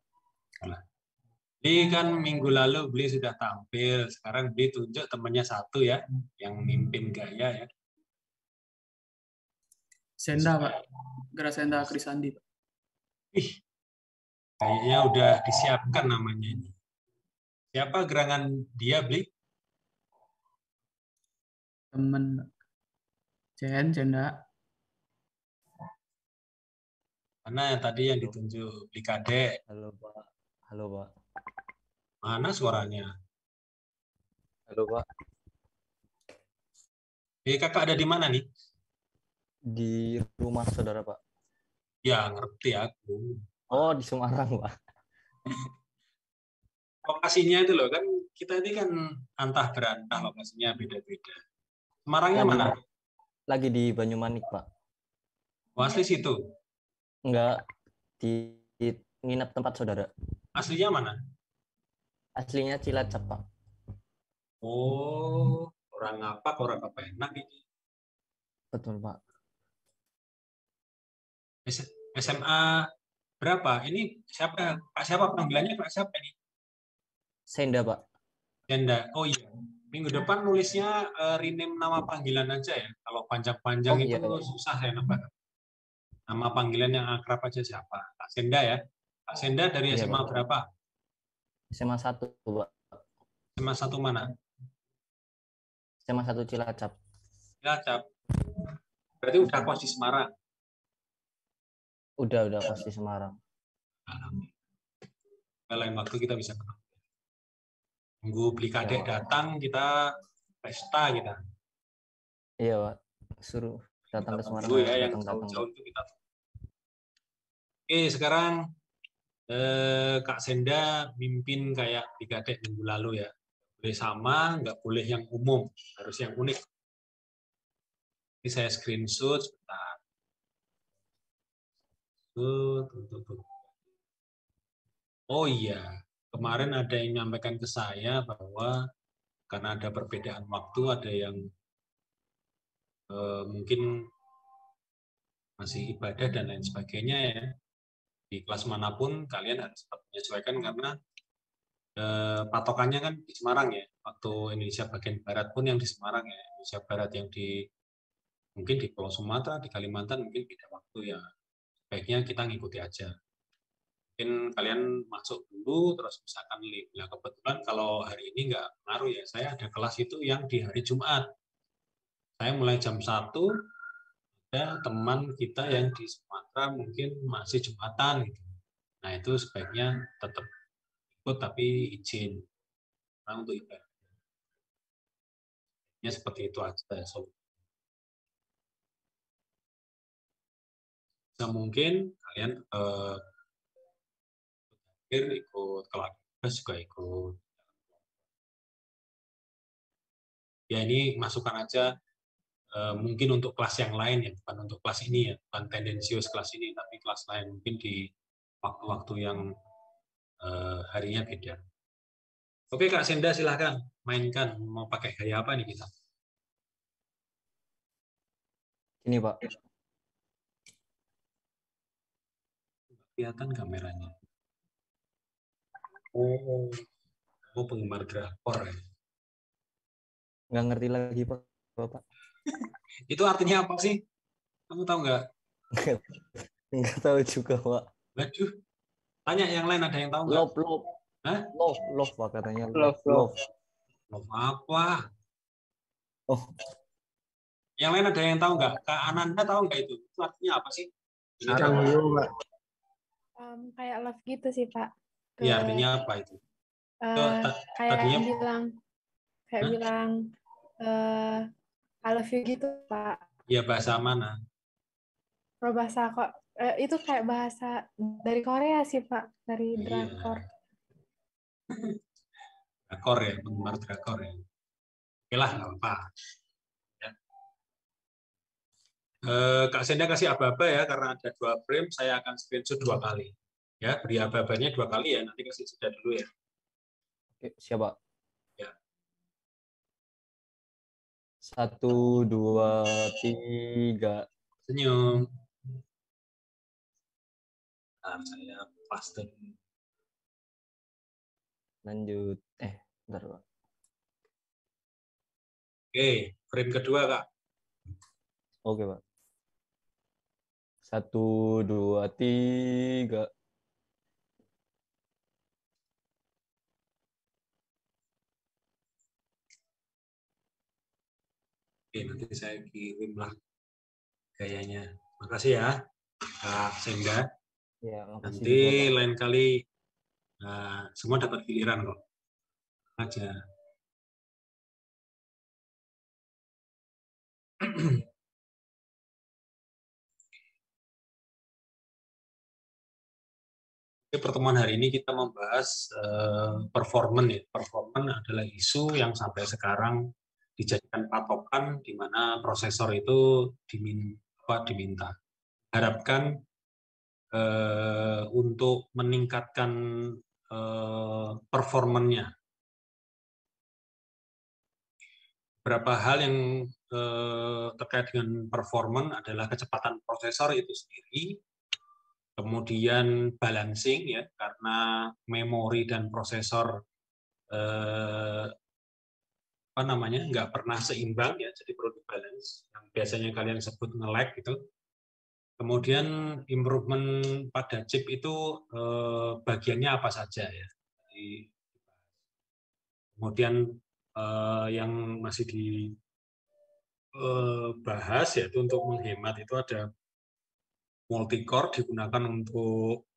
Ini kan minggu lalu Bli sudah tampil, sekarang Bli tunjuk temannya satu ya, yang mimpin gaya ya. Senda, Pak. Grasenda Krisandi, Pak. Ih, kayaknya udah disiapkan namanya ini. Siapa gerangan dia, Bli? Temen Cenda. Mana yang tadi yang ditunjuk Blikade? Halo Pak. Halo Pak. Mana suaranya? Halo Pak. Kakak ada di mana nih? Di rumah saudara Pak. Ya, ngerti aku. Oh, di Semarang Pak. Lokasinya itu loh, kan kita ini kan antah berantah lokasinya beda-beda. Semarangnya mana? Lagi di Banyumanik Pak. Oh, asli situ? Enggak, di nginep tempat saudara. Aslinya mana? Aslinya Cilacap Pak. Oh, orang apa enak ini. Betul Pak. SMA berapa? Ini siapa? Pak siapa panggilannya? Pak siapa ini? Senda Pak. Janda. Oh iya. Minggu depan nulisnya rename nama panggilan aja ya. Kalau panjang-panjang Oh, itu iya. susah ya nebak. Nama panggilan yang akrab aja siapa? Pak Senda ya. Pak Senda dari Iya, SMA Pak. berapa? SMA 1 Pak. SMA 1 mana? SMA 1 Cilacap. Cilacap. Berarti udah kos di Semarang. Udah kos di Semarang. Lain waktu kita bisa ketemu. Tunggu Blikade datang, kita pesta kita. Iya Pak. Suruh datang ke Semarang. Tunggu ya, yang datang. jauh-jauh itu kita. Oke, sekarang Kak Senda mimpin kayak di Kadek minggu lalu ya. Boleh sama, nggak boleh yang umum, harus yang unik. Ini saya screenshot sebentar. Oh iya, kemarin ada yang menyampaikan ke saya bahwa karena ada perbedaan waktu, ada yang mungkin masih ibadah dan lain sebagainya ya. Di kelas manapun kalian harus menyesuaikan karena patokannya kan di Semarang ya. Waktu Indonesia bagian barat pun yang di Semarang ya. Indonesia barat yang di mungkin di Pulau Sumatera, di Kalimantan mungkin beda waktu ya. Baiknya kita ngikuti aja. Mungkin kalian masuk dulu terus misalkan live. Nah, kebetulan kalau hari ini nggak ngaruh ya. Saya ada kelas itu yang di hari Jumat. Saya mulai jam 1, ada teman kita yang di Sumatera mungkin masih Jumatan gitu. Nah, itu sebaiknya tetap ikut tapi izin untuk ibadah. Ya seperti itu aja. So, mungkin kalian ikut, kalau ada juga ikut. Ya ini masukan aja mungkin untuk kelas yang lain ya, bukan untuk kelas ini ya, bukan tendensius kelas ini, tapi kelas lain mungkin di waktu-waktu yang harinya beda. Oke Kak Senda silahkan mainkan, mau pakai gaya apa nih kita? Ini Pak. Kelihatan kameranya. Oh, kamu penggemar drakor ya? Nggak ngerti lagi Pak. Bapak. Itu artinya apa sih? Kamu tahu nggak? Nggak tahu juga Pak. Waduh, tanya yang lain, ada yang tahu nggak? Love. Hah? Love Pak katanya. Love. Love apa? Oh. Yang lain ada yang tahu nggak? Kak Ananda tahu nggak itu? Itu artinya apa sih? Sarangyo, Pak. Kayak love gitu sih Pak. Iya, artinya apa itu? Kayak tadinya bilang I love you gitu Pak. Iya, bahasa mana? Kalau bahasa kok itu kayak bahasa dari Korea sih Pak, dari drakor. Drakor ya, penggemar drakor ya. Oke lah, nggak apa-apa. Ya. Kak Senda kasih aba-aba ya, karena ada 2 frame, saya akan screenshot 2 kali. Ya, beri aba-abanya 2 kali ya, nanti kasih jeda dulu ya. Oke, siapa? Ya. 1, 2, 3. Senyum. Nah, saya paste. Lanjut. Bentar Pak. Oke, frame kedua Kak. Oke Pak. 1, 2, 3. Oke, nanti saya kirim lah gayanya. Makasih ya, Kak Senda. Ya, makasih Nanti juga, Pak. lain kali semua dapat giliran kok. Aja. Pertemuan hari ini kita membahas performance ya. Performance adalah isu yang sampai sekarang dijadikan patokan di mana prosesor itu diminta. Harapkan untuk meningkatkan performance-nya. Beberapa hal yang terkait dengan performance adalah kecepatan prosesor itu sendiri, kemudian balancing ya, karena memori dan prosesor nggak pernah seimbang ya, jadi perlu balance yang biasanya kalian sebut nge-lag gitu. Kemudian improvement pada chip itu bagiannya apa saja ya. Kemudian yang masih dibahas yaitu untuk menghemat itu ada multi-core digunakan untuk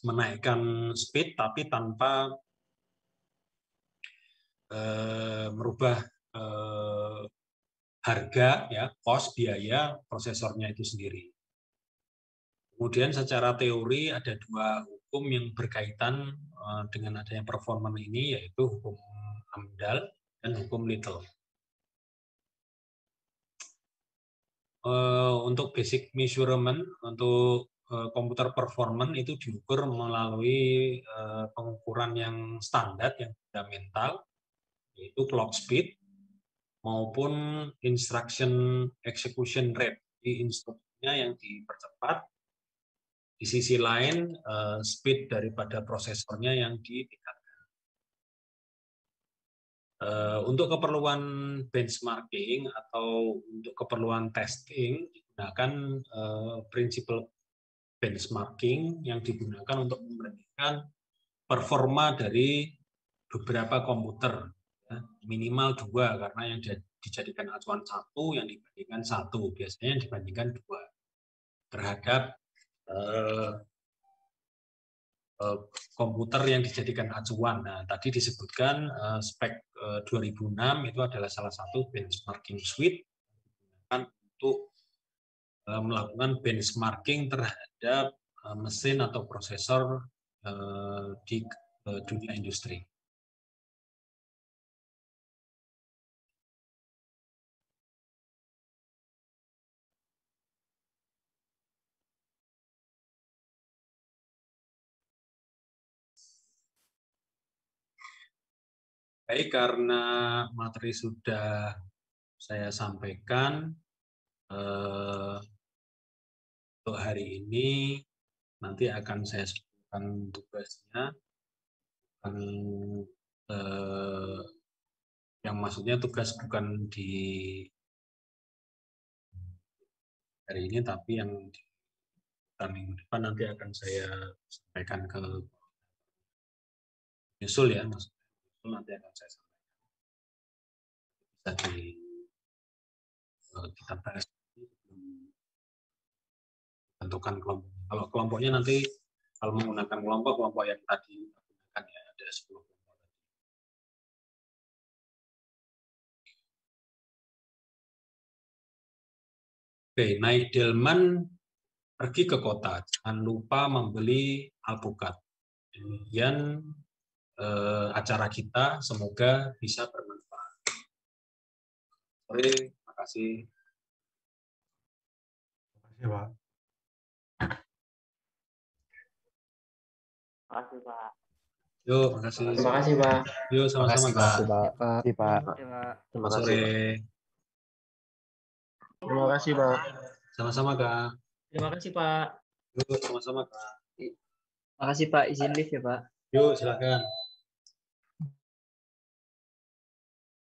menaikkan speed tapi tanpa merubah harga ya, cost biaya prosesornya itu sendiri. Kemudian secara teori ada dua hukum yang berkaitan dengan adanya performance ini, yaitu hukum Amdahl dan hukum Little. Untuk basic measurement, untuk komputer performance itu diukur melalui pengukuran yang standar, yang fundamental, yaitu clock speed maupun instruction execution rate. Di instruksinya yang dipercepat, di sisi lain speed daripada prosesornya yang ditingkatkan. Untuk keperluan benchmarking atau untuk keperluan testing digunakan prinsip benchmarking yang digunakan untuk membandingkan performa dari beberapa komputer, ya, minimal 2 karena yang dijadikan acuan 1, yang dibandingkan 1, biasanya yang dibandingkan 2 terhadap komputer yang dijadikan acuan. Nah, tadi disebutkan spek 2006 itu adalah salah satu benchmarking suite untuk melakukan benchmarking terhadap mesin atau prosesor di dunia industri. Baik, karena materi sudah saya sampaikan, untuk hari ini nanti akan saya sebutkan tugasnya, yang maksudnya tugas bukan di hari ini, tapi yang di minggu depan nanti akan saya sampaikan ke nyusul, ya, maksudnya nanti akan saya sampaikan. Bisa kita bahas tentukan kelompok. Kalau kelompoknya nanti, kalau menggunakan kelompok yang tadi gunakan, ya, ada 10 kelompok. Oke, naik delman pergi ke kota, jangan lupa membeli alpukat. Demikian acara kita, semoga bisa bermanfaat. Terima kasih. Terima kasih, Pak. Terima kasih, Pak. Yuk, makasih. Terima kasih, Pak. Yuk, sama-sama, Kak. Terima kasih, Pak. Selamat sore. Terima kasih, Pak. Sama-sama, Kak. Terima kasih, Pak. Yuk, sama-sama, Kak. Terima kasih, Pak. Izin lift ya, Pak. Yuk, silakan.